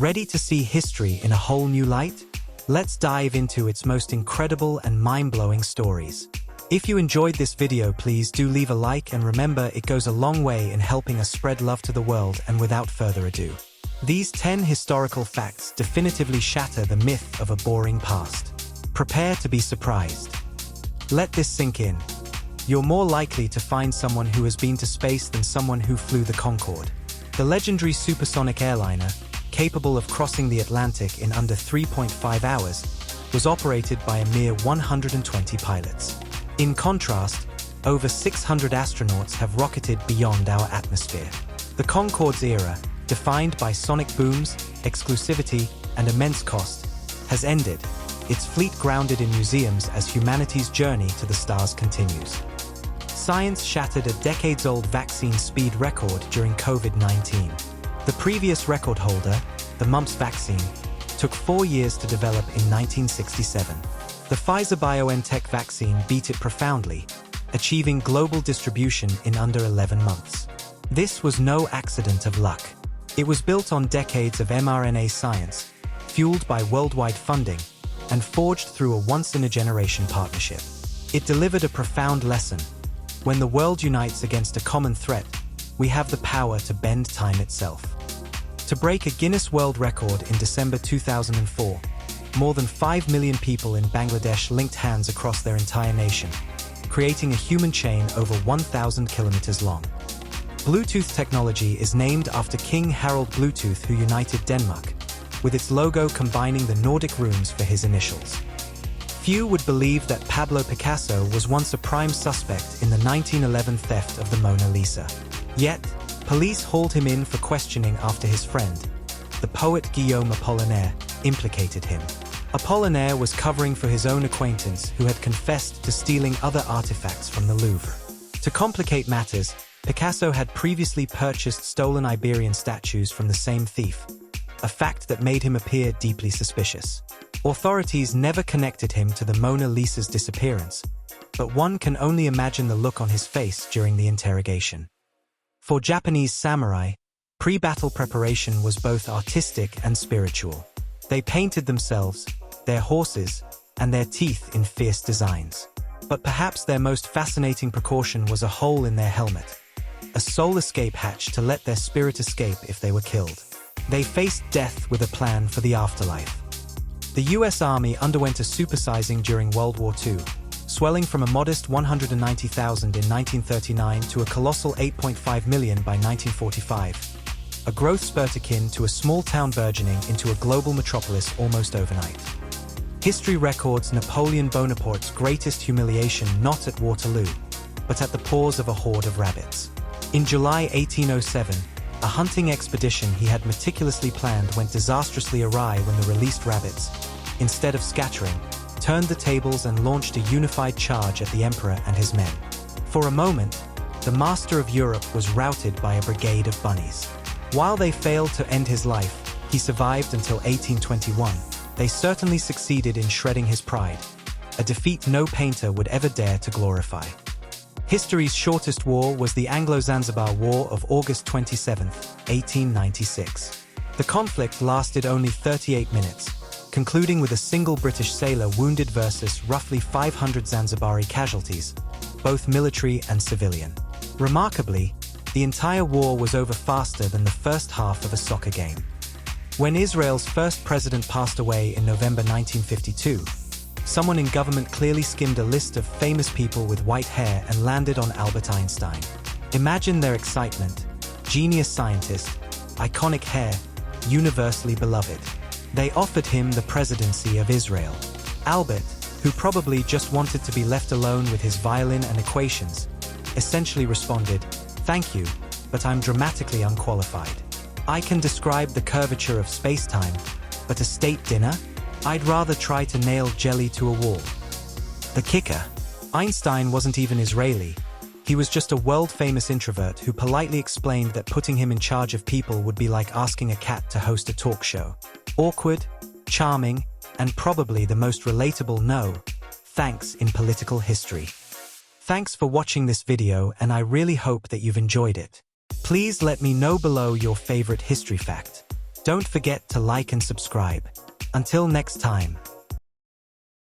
Ready to see history in a whole new light? Let's dive into its most incredible and mind-blowing stories. If you enjoyed this video, please do leave a like, and remember, it goes a long way in helping us spread love to the world. And without further ado, these 10 historical facts definitively shatter the myth of a boring past. Prepare to be surprised. Let this sink in. You're more likely to find someone who has been to space than someone who flew the Concorde. The legendary supersonic airliner, capable of crossing the Atlantic in under 3.5 hours, was operated by a mere 120 pilots. In contrast, over 600 astronauts have rocketed beyond our atmosphere. The Concorde's era, defined by sonic booms, exclusivity, and immense cost, has ended, its fleet grounded in museums as humanity's journey to the stars continues. Science shattered a decades-old vaccine speed record during COVID-19. The previous record holder, the mumps vaccine, took 4 years to develop in 1967. The Pfizer-BioNTech vaccine beat it profoundly, achieving global distribution in under 11 months. This was no accident of luck. It was built on decades of mRNA science, fueled by worldwide funding, and forged through a once-in-a-generation partnership. It delivered a profound lesson. When the world unites against a common threat, we have the power to bend time itself. To break a Guinness World Record in December 2004, more than 5 million people in Bangladesh linked hands across their entire nation, creating a human chain over 1,000 kilometers long. Bluetooth technology is named after King Harald Bluetooth, who united Denmark, with its logo combining the Nordic runes for his initials. Few would believe that Pablo Picasso was once a prime suspect in the 1911 theft of the Mona Lisa. Yet, police hauled him in for questioning after his friend, the poet Guillaume Apollinaire, implicated him. Apollinaire was covering for his own acquaintance who had confessed to stealing other artifacts from the Louvre. To complicate matters, Picasso had previously purchased stolen Iberian statues from the same thief, a fact that made him appear deeply suspicious. Authorities never connected him to the Mona Lisa's disappearance, but one can only imagine the look on his face during the interrogation. For Japanese samurai, pre-battle preparation was both artistic and spiritual. They painted themselves, their horses, and their teeth in fierce designs. But perhaps their most fascinating precaution was a hole in their helmet, a soul escape hatch to let their spirit escape if they were killed. They faced death with a plan for the afterlife. The US Army underwent a supersizing during World War II, swelling from a modest 190,000 in 1939 to a colossal 8.5 million by 1945, a growth spurt akin to a small-town burgeoning into a global metropolis almost overnight. History records Napoleon Bonaparte's greatest humiliation not at Waterloo, but at the paws of a horde of rabbits. In July 1807, a hunting expedition he had meticulously planned went disastrously awry when the released rabbits, instead of scattering, turned the tables and launched a unified charge at the emperor and his men. For a moment, the master of Europe was routed by a brigade of bunnies. While they failed to end his life, he survived until 1821. They certainly succeeded in shredding his pride, a defeat no painter would ever dare to glorify. History's shortest war was the Anglo-Zanzibar War of August 27, 1896. The conflict lasted only 38 minutes, concluding with a single British sailor wounded versus roughly 500 Zanzibari casualties, both military and civilian. Remarkably, the entire war was over faster than the first half of a soccer game. When Israel's first president passed away in November 1952, someone in government clearly skimmed a list of famous people with white hair and landed on Albert Einstein. Imagine their excitement. Genius scientist, iconic hair, universally beloved. They offered him the presidency of Israel. Albert, who probably just wanted to be left alone with his violin and equations, essentially responded, "Thank you, but I'm dramatically unqualified. I can describe the curvature of space-time, but a state dinner? I'd rather try to nail jelly to a wall." The kicker: Einstein wasn't even Israeli. He was just a world-famous introvert who politely explained that putting him in charge of people would be like asking a cat to host a talk show. Awkward, charming, and probably the most relatable no thanks in political history. Thanks for watching this video, and I really hope that you've enjoyed it. Please let me know below your favorite history fact. Don't forget to like and subscribe. Until next time.